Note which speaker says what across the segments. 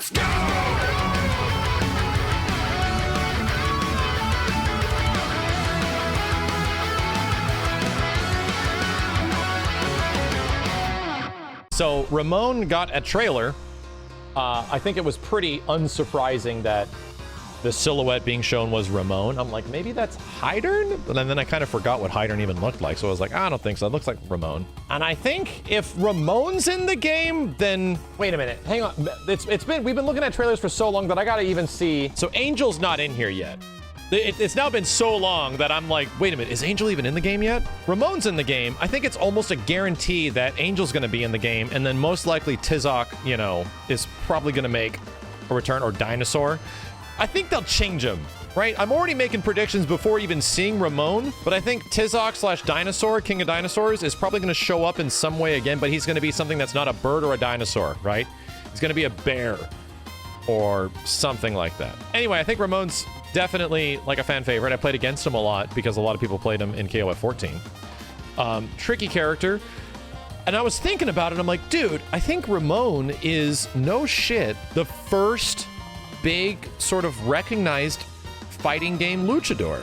Speaker 1: Let's go!
Speaker 2: So Ramon got a trailer. I think it was pretty unsurprising that the silhouette being shown was Ramon. I'm like, maybe that's Hydern? And then I kind of forgot what Hydern even looked like. So I was like, I don't think so. It looks like Ramon. And I think if Ramon's in the game, then wait a minute. Hang on. We've been looking at trailers for so long that I got to even see. So Angel's not in here yet. It's now been so long that I'm like, wait a minute, is Angel even in the game yet? Ramon's in the game. I think it's almost a guarantee that Angel's gonna be in the game, and then most likely Tizok, you know, is probably gonna make a return, or Dinosaur. I think they'll change him, right? I'm already making predictions before even seeing Ramon, but I think Tizok / Dinosaur, King of Dinosaurs, is probably gonna show up in some way again, but he's gonna be something that's not a bird or a dinosaur, right? He's gonna be a bear or something like that. Anyway, I think Ramon's definitely like a fan favorite. I played against him a lot because a lot of people played him in KOF 14. Tricky character. And I was thinking about it. I'm like, dude, I think Ramon is no shit the first big sort of recognized fighting game luchador.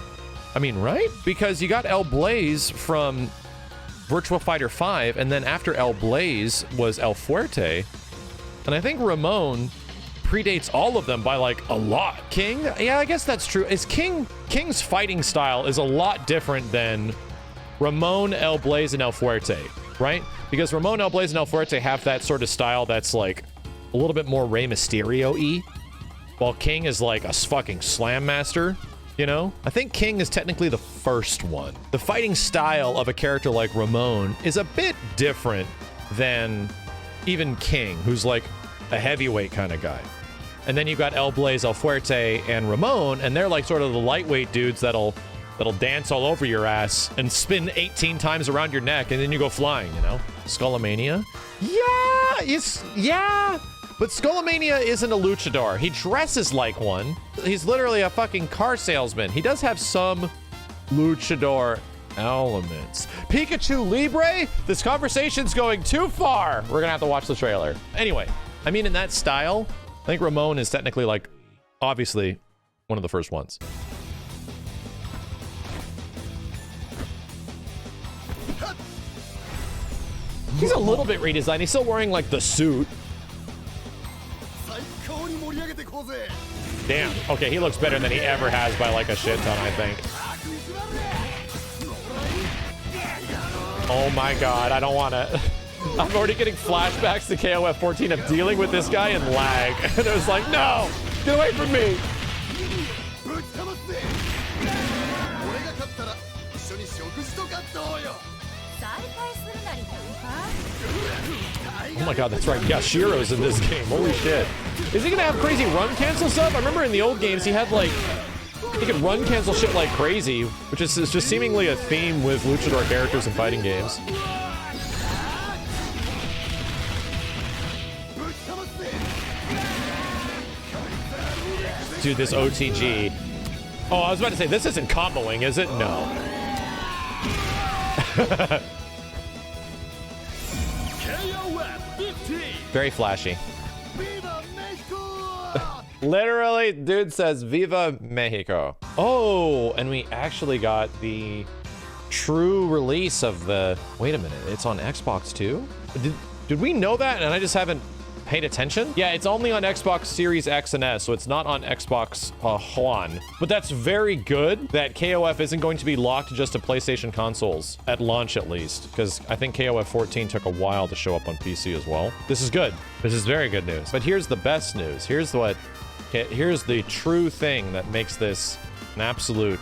Speaker 2: I mean, right? Because you got El Blaze from Virtua Fighter 5, and then after El Blaze was El Fuerte. And I think Ramon predates all of them by like a lot. King, yeah, I guess that's true. King's fighting style is a lot different than Ramon, El Blaze, and El Fuerte, right? Because Ramon, El Blaze, and El Fuerte have that sort of style that's like a little bit more Rey Mysterio-y, while King is like a fucking slam master, you know? I think King is technically the first one. The fighting style of a character like Ramon is a bit different than even King, who's like a heavyweight kind of guy. And then you've got El Blaze, El Fuerte, and Ramon, and they're like sort of the lightweight dudes that'll dance all over your ass and spin 18 times around your neck, and then you go flying, you know? Skullomania? Yeah! But Skullomania isn't a luchador. He dresses like one. He's literally a fucking car salesman. He does have some luchador elements. Pikachu Libre? This conversation's going too far. We're gonna have to watch the trailer. Anyway, I mean, in that style, I think Ramon is technically, like, obviously one of the first ones. He's a little bit redesigned. He's still wearing, like, the suit. Damn. Okay, he looks better than he ever has by, like, a shit ton, I think. Oh my god, I don't want to... I'm already getting flashbacks to KOF 14 of dealing with this guy and lag. And it was like, no! Get away from me! Oh my god, that's right. Yashiro's in this game. Holy shit. Is he gonna have crazy run cancel stuff? I remember in the old games he had like... He could run cancel shit like crazy, which is just seemingly a theme with luchador characters in fighting games. Dude, this OTG. Oh, I was about to say, this isn't comboing, is it? No. Very flashy. Literally, dude says, Viva Mexico. Oh, and we actually got the true release of the... Wait a minute, it's on Xbox too? Did we know that and I just haven't paid attention? Yeah, it's only on Xbox Series X and S, so it's not on Xbox One. But that's very good that KOF isn't going to be locked just to PlayStation consoles, at launch at least, because I think KOF 14 took a while to show up on PC as well. This is good. This is very good news. But here's the best news. Here's the true thing that makes this an absolute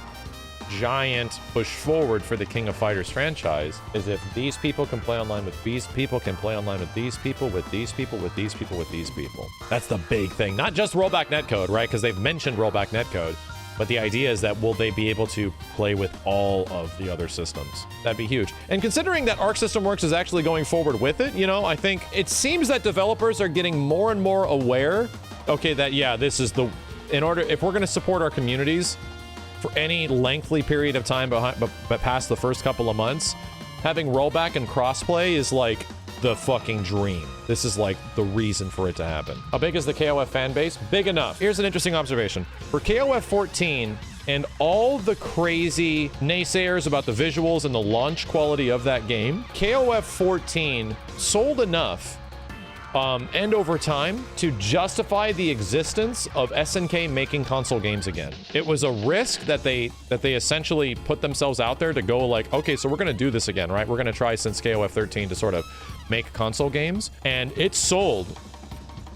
Speaker 2: giant push forward for the King of Fighters franchise, is if these people can play online with these people, can play online with these people, with these people, with these people, with these people. That's the big thing. Not just rollback netcode, right? Because they've mentioned rollback netcode, but the idea is that will they be able to play with all of the other systems? That'd be huge. And considering that Arc System Works is actually going forward with it, you know, I think it seems that developers are getting more and more aware, okay, that, yeah, this is the, in order, if we're going to support our communities for any lengthy period of time but past the first couple of months, having rollback and crossplay is like the fucking dream. This is like the reason for it to happen. How big is the KOF fan base? Big enough. Here's an interesting observation. For KOF 14 and all the crazy naysayers about the visuals and the launch quality of that game, KOF 14 sold enough and over time to justify the existence of SNK making console games again. It was a risk that they essentially put themselves out there to go like, okay, so we're gonna do this again, right? We're gonna try since KOF 13 to sort of make console games, and it sold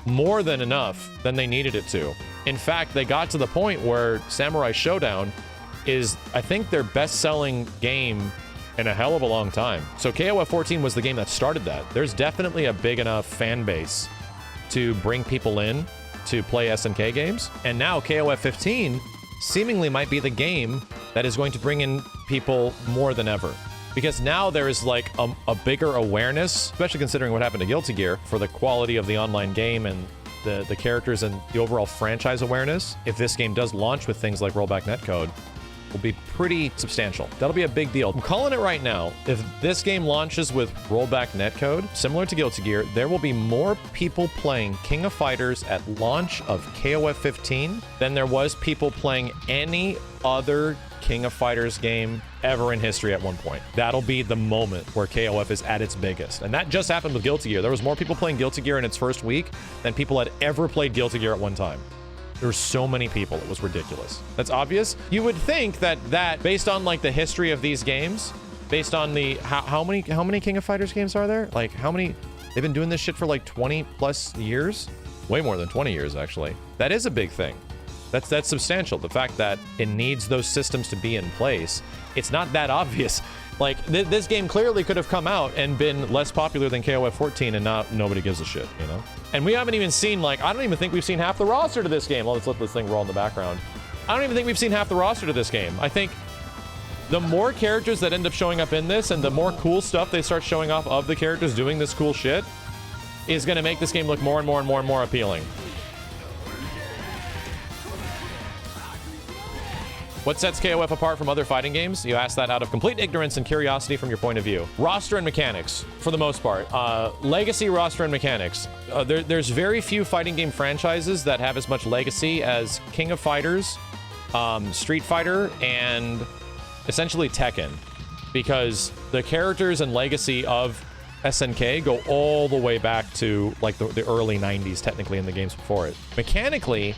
Speaker 2: more than enough than they needed it to. In fact, they got to the point where Samurai Showdown is, I think, their best-selling game in a hell of a long time. So KOF 14 was the game that started that. There's definitely a big enough fan base to bring people in to play SNK games. And now KOF 15 seemingly might be the game that is going to bring in people more than ever. Because now there is like a bigger awareness, especially considering what happened to Guilty Gear, for the quality of the online game and the characters and the overall franchise awareness. If this game does launch with things like rollback netcode, will be pretty substantial. That'll be a big deal. I'm calling it right now. If this game launches with rollback netcode, similar to Guilty Gear, there will be more people playing King of Fighters at launch of KOF 15 than there was people playing any other King of Fighters game ever in history at one point. That'll be the moment where KOF is at its biggest. And that just happened with Guilty Gear. There was more people playing Guilty Gear in its first week than people had ever played Guilty Gear at one time. There were so many people, it was ridiculous. That's obvious. You would think that based on like the history of these games, based on the how many King of Fighters games are there? Like how many? They've been doing this shit for like 20 plus years, way more than 20 years actually. That is a big thing. That's substantial. The fact that it needs those systems to be in place. It's not that obvious. Like this game clearly could have come out and been less popular than KOF 14 and nobody gives a shit, you know? And we haven't even seen like, I don't even think we've seen half the roster to this game. Let's let this thing roll in the background. I don't even think we've seen half the roster to this game. I think the more characters that end up showing up in this and the more cool stuff they start showing off of the characters doing this cool shit is gonna make this game look more and more and more and more appealing. What sets KOF apart from other fighting games? You ask that out of complete ignorance and curiosity from your point of view. Roster and mechanics, for the most part. Legacy roster and mechanics. There's very few fighting game franchises that have as much legacy as King of Fighters, Street Fighter, and essentially Tekken. Because the characters and legacy of SNK go all the way back to like the early 90s, technically, in the games before it. Mechanically,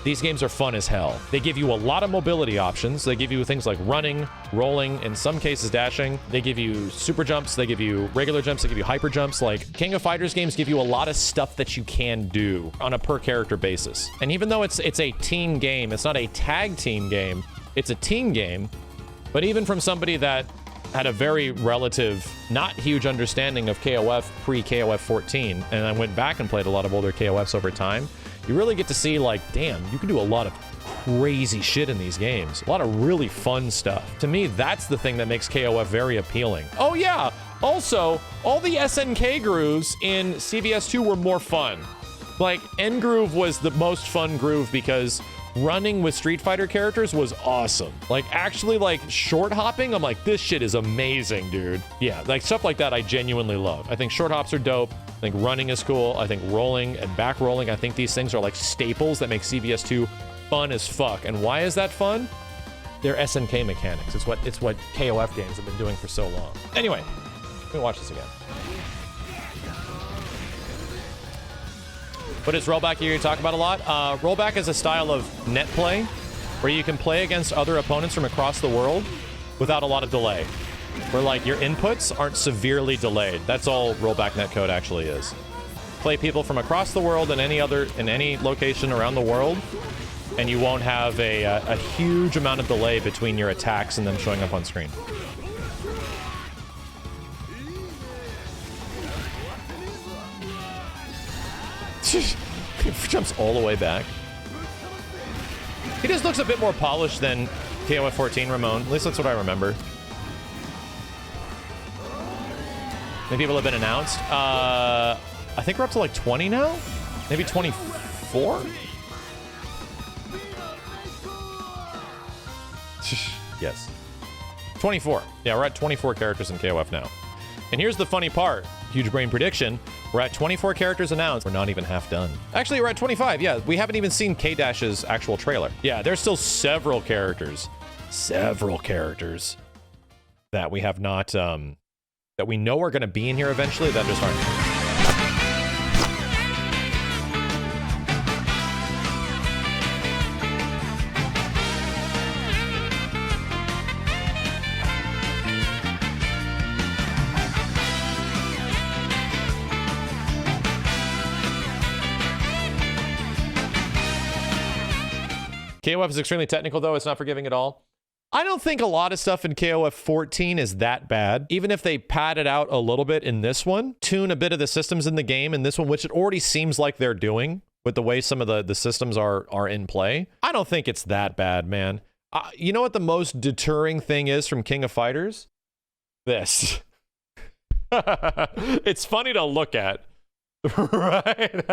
Speaker 2: these games are fun as hell. They give you a lot of mobility options. They give you things like running, rolling, in some cases dashing. They give you super jumps. They give you regular jumps. They give you hyper jumps. Like King of Fighters games give you a lot of stuff that you can do on a per character basis. And even though it's a team game, it's not a tag team game. It's a team game. But even from somebody that had a very relative, not huge understanding of KOF pre-KOF 14, and I went back and played a lot of older KOFs over time, you really get to see like, damn, you can do a lot of crazy shit in these games. A lot of really fun stuff. To me, that's the thing that makes KOF very appealing. Oh yeah, also, all the SNK grooves in CVS2 were more fun. Like, N groove was the most fun groove because running with Street Fighter characters was awesome. Like, actually, like, short hopping, I'm like, this shit is amazing, dude. Yeah, like, stuff like that I genuinely love. I think short hops are dope. I think running is cool. I think rolling and back rolling, I think these things are like staples that make CVS2 fun as fuck. And why is that fun? They're SNK mechanics. It's what KOF games have been doing for so long. Anyway, let me watch this again. What is rollback here you talk about a lot? Rollback is a style of net play where you can play against other opponents from across the world without a lot of delay. Where like your inputs aren't severely delayed. That's all rollback netcode actually is. Play people from across the world in any location around the world, and you won't have a huge amount of delay between your attacks and them showing up on screen. Jumps all the way back. He just looks a bit more polished than KOF 14 Ramon. At least that's what I remember. Maybe people have been announced. I think we're up to like 20 now? Maybe 24? Yes. 24. Yeah, we're at 24 characters in KOF now. And here's the funny part. Huge Brain prediction. We're at 24 characters announced. We're not even half done. Actually, we're at 25. Yeah, we haven't even seen K-Dash's actual trailer. Yeah, there's still several characters that we have not, that we know are going to be in here eventually that just aren't. KOF is extremely technical, though. It's not forgiving at all. I don't think a lot of stuff in KOF 14 is that bad. Even if they pad it out a little bit in this one, tune a bit of the systems in the game in this one, which it already seems like they're doing with the way some of the systems are in play. I don't think it's that bad, man. You know what the most deterring thing is from King of Fighters? This. It's funny to look at, right?